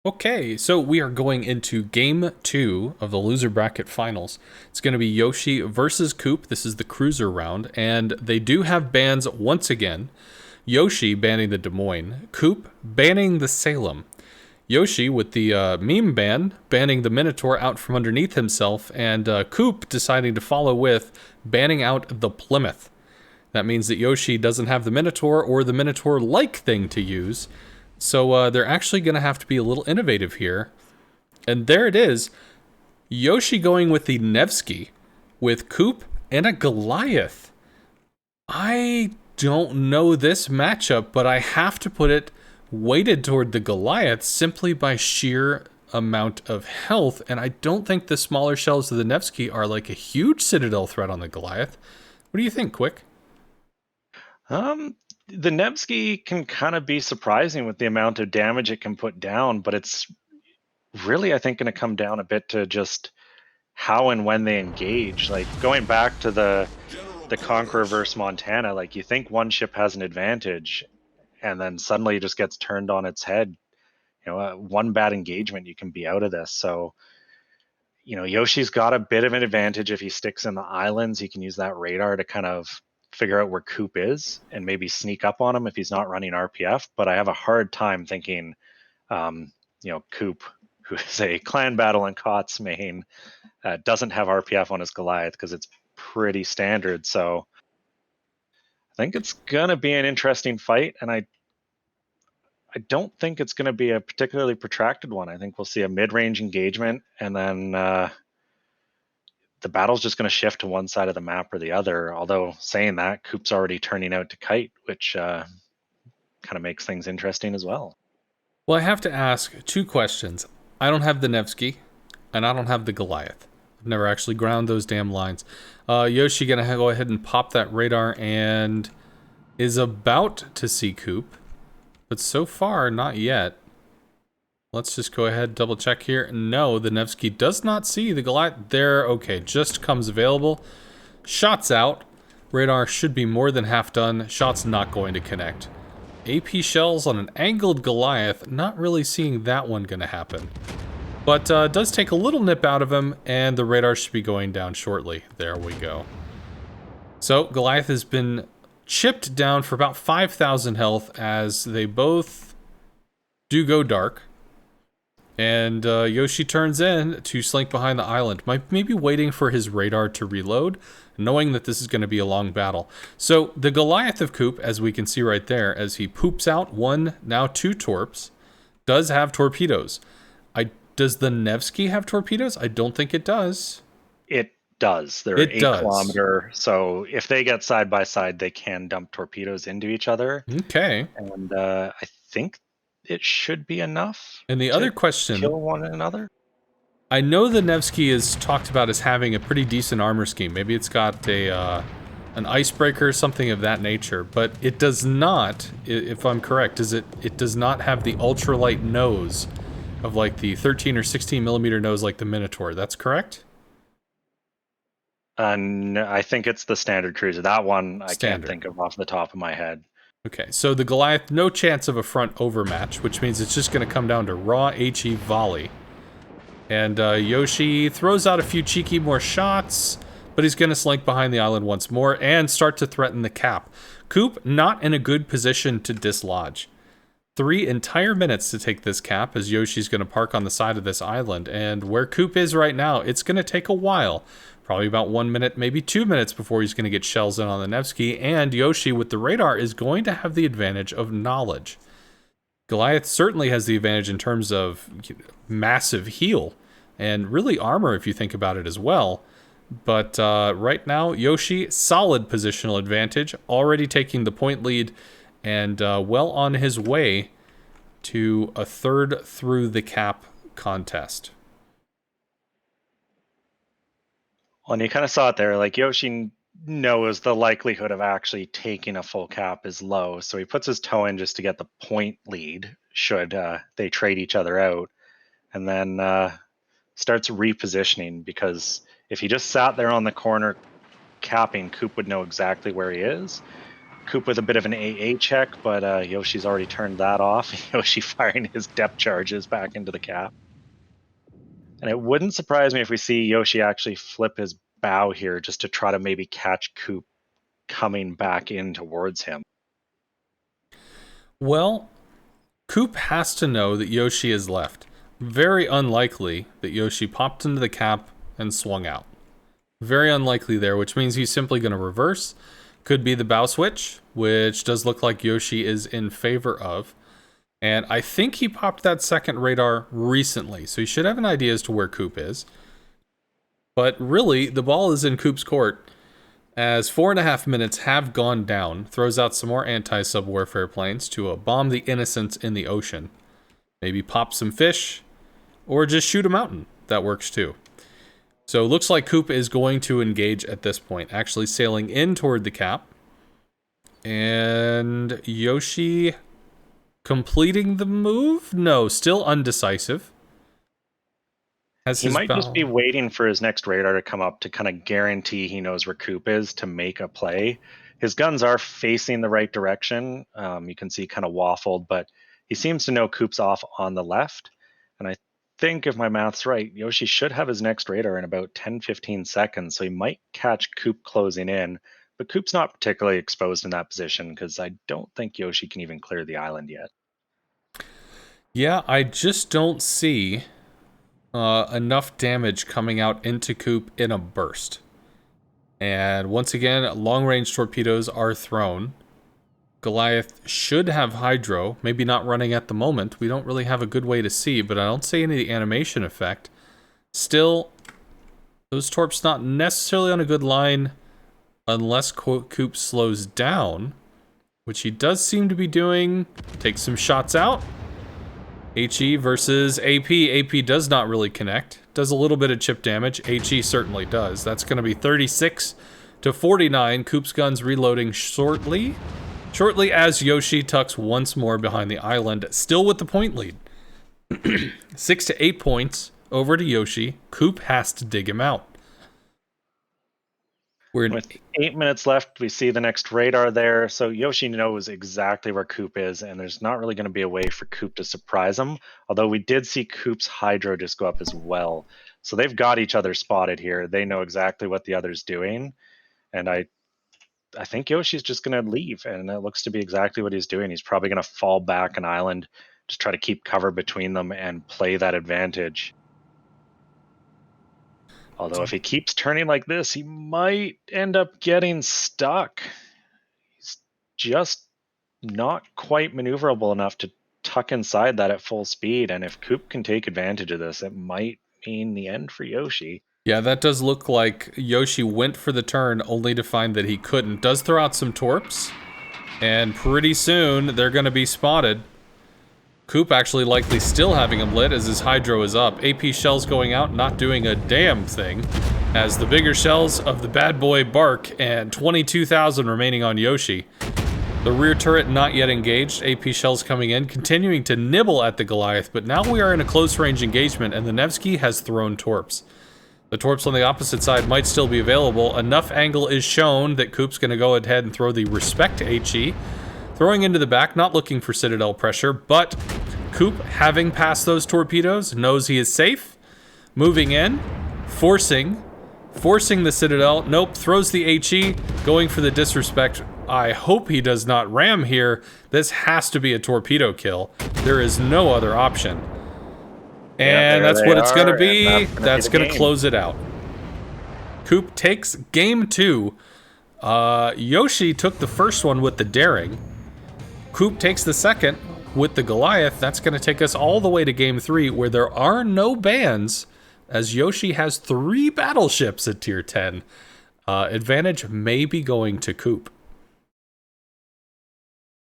Okay, so we are going into game two of the loser bracket finals. It's going to be Yoshi versus Coop. This is the cruiser round, and they do have bans once again. Yoshi banning the Des Moines, Coop banning the Salem. Yoshi with the meme ban, banning the Minotaur out from underneath himself, and Coop deciding to follow with banning out the Plymouth. That means that Yoshi doesn't have the Minotaur or the Minotaur-like thing to use. So they're actually going to have to be a little innovative here. And there it is. Yoshi going with the Nevsky with Coop and a Goliath. I don't know this matchup, but I have to put it weighted toward the Goliath simply by sheer amount of health. And I don't think the smaller shells of the Nevsky are like a huge Citadel threat on the Goliath. What do you think, Quick? The Nevsky can kind of be surprising with the amount of damage it can put down, but it's really, I think, going to come down a bit to just how and when they engage. Like going back to the Conqueror versus Montana, like you think one ship has an advantage, and then suddenly it just gets turned on its head. One bad engagement, you can be out of this. So, Yoshi's got a bit of an advantage if he sticks in the islands. He can use that radar to kind of figure out where Coop is and maybe sneak up on him if he's not running RPF. But I have a hard time thinking, Coop, who is a clan battle in COTS main, doesn't have RPF on his Goliath because it's pretty standard. So I think it's going to be an interesting fight. And I don't think it's going to be a particularly protracted one. I think we'll see a mid-range engagement, and then the battle's just going to shift to one side of the map or the other. Although saying that, Coop's already turning out to kite, which kind of makes things interesting as well. Well, I have to ask two questions. I don't have the Nevsky, and I don't have the Goliath. I've never actually ground those damn lines. Yoshi gonna go ahead and pop that radar and is about to see Coop, but so far not yet. Let's just go ahead, double check here. No, the Nevsky does not see the Goliath. There, okay, just comes available. Shots out. Radar should be more than half done. Shot's not going to connect. AP shells on an angled Goliath, not really seeing that one gonna happen. But does take a little nip out of him, and the radar should be going down shortly. There we go. So Goliath has been chipped down for about 5,000 health as they both do go dark. And Yoshi turns in to slink behind the island, maybe waiting for his radar to reload, knowing that this is going to be a long battle. So the Goliath of Coop, as we can see right there, as he poops out one, now two torps, does have torpedoes. Does the Nevsky have torpedoes? I don't think it does. It does. They're It 8 does. kilometer. So if they get side by side, they can dump torpedoes into each other. Okay. And I think it should be enough. And the other question, kill one another. I know the Nevsky is talked about as having a pretty decent armor scheme. Maybe it's got an icebreaker, something of that nature, but it does not, if I'm correct, it does not have the ultralight nose of like the 13 or 16 millimeter nose like the Minotaur. That's correct? And I think it's the standard cruiser. That one I can't think of off the top of my head. Okay, so the Goliath, no chance of a front overmatch, which means it's just going to come down to raw HE volley. And Yoshi throws out a few cheeky more shots, but he's going to slink behind the island once more and start to threaten the cap. Coop not in a good position to dislodge. 3 entire minutes to take this cap as Yoshi's going to park on the side of this island. And where Coop is right now, it's going to take a while. Probably about 1 minute, maybe 2 minutes before he's going to get shells in on the Nevsky. And Yoshi with the radar is going to have the advantage of knowledge. Goliath certainly has the advantage in terms of massive heal and really armor if you think about it as well. But right now, Yoshi, solid positional advantage, already taking the point lead and well on his way to a third through the cap contest. Well, and you kind of saw it there, like Yoshi knows the likelihood of actually taking a full cap is low, so he puts his toe in just to get the point lead should they trade each other out, and then starts repositioning, because if he just sat there on the corner capping, Coop would know exactly where he is. Coop with a bit of an AA check, but Yoshi's already turned that off. Yoshi firing his depth charges back into the cap. And it wouldn't surprise me if we see Yoshi actually flip his bow here just to try to maybe catch Coop coming back in towards him. Well, Coop has to know that Yoshi is left. Very unlikely that Yoshi popped into the cap and swung out. Very unlikely there, which means he's simply going to reverse. Could be the bow switch, which does look like Yoshi is in favor of. And I think he popped that second radar recently, so he should have an idea as to where Coop is. But really, the ball is in Coop's court, as 4.5 minutes have gone down. Throws out some more anti-sub-warfare planes to bomb the innocents in the ocean. Maybe pop some fish, or just shoot a mountain. That works too. So it looks like Coop is going to engage at this point, actually sailing in toward the cap. And Yoshi completing the move? No, still undecisive. He might just be waiting for his next radar to come up to kind of guarantee he knows where Coop is to make a play. His guns are facing the right direction. You can see kind of waffled, but he seems to know Coop's off on the left. And I think if my math's right, Yoshi should have his next radar in about 10-15 seconds, so he might catch Coop closing in. But Coop's not particularly exposed in that position because I don't think Yoshi can even clear the island yet. Yeah, I just don't see enough damage coming out into Coop in a burst. And once again, long-range torpedoes are thrown. Goliath should have hydro, maybe not running at the moment. We don't really have a good way to see, but I don't see any of the animation effect. Still, those torps not necessarily on a good line unless Coop slows down, which he does seem to be doing. Take some shots out. HE versus AP. AP does not really connect. Does a little bit of chip damage. HE certainly does. That's going to be 36 to 49. Coop's guns reloading shortly as Yoshi tucks once more behind the island, still with the point lead. 6 to 8 points over to Yoshi. Coop has to dig him out. With 8 minutes left, we see the next radar there. So Yoshi knows exactly where Coop is, and there's not really going to be a way for Coop to surprise him. Although we did see Coop's hydro just go up as well. So they've got each other spotted here. They know exactly what the other's doing. And I think Yoshi's just going to leave, and it looks to be exactly what he's doing. He's probably going to fall back an island, just try to keep cover between them and play that advantage. Although if he keeps turning like this, he might end up getting stuck. He's just not quite maneuverable enough to tuck inside that at full speed. And if Coop can take advantage of this, it might mean the end for Yoshi. Yeah, that does look like Yoshi went for the turn only to find that he couldn't. Does throw out some torps, and pretty soon they're going to be spotted. Coop actually likely still having him lit as his hydro is up. AP shells going out, not doing a damn thing, as the bigger shells of the bad boy bark, and 22,000 remaining on Yoshi. The rear turret not yet engaged. AP shells coming in, continuing to nibble at the Goliath, but now we are in a close range engagement, and the Nevsky has thrown torps. The torps on the opposite side might still be available. Enough angle is shown that Coop's going to go ahead and throw the respect HE. Throwing into the back, not looking for Citadel pressure, but Coop, having passed those torpedoes, knows he is safe. Moving in, forcing the Citadel. Nope, throws the HE, going for the disrespect. I hope he does not ram here. This has to be a torpedo kill. There is no other option. And that's what it's going to be. That's going to close it out. Coop takes game 2. Yoshi took the first one with the daring. Coop takes the second with the Goliath. That's going to take us all the way to game 3, where there are no bans, as Yoshi has 3 battleships at tier 10. Advantage may be going to Coop.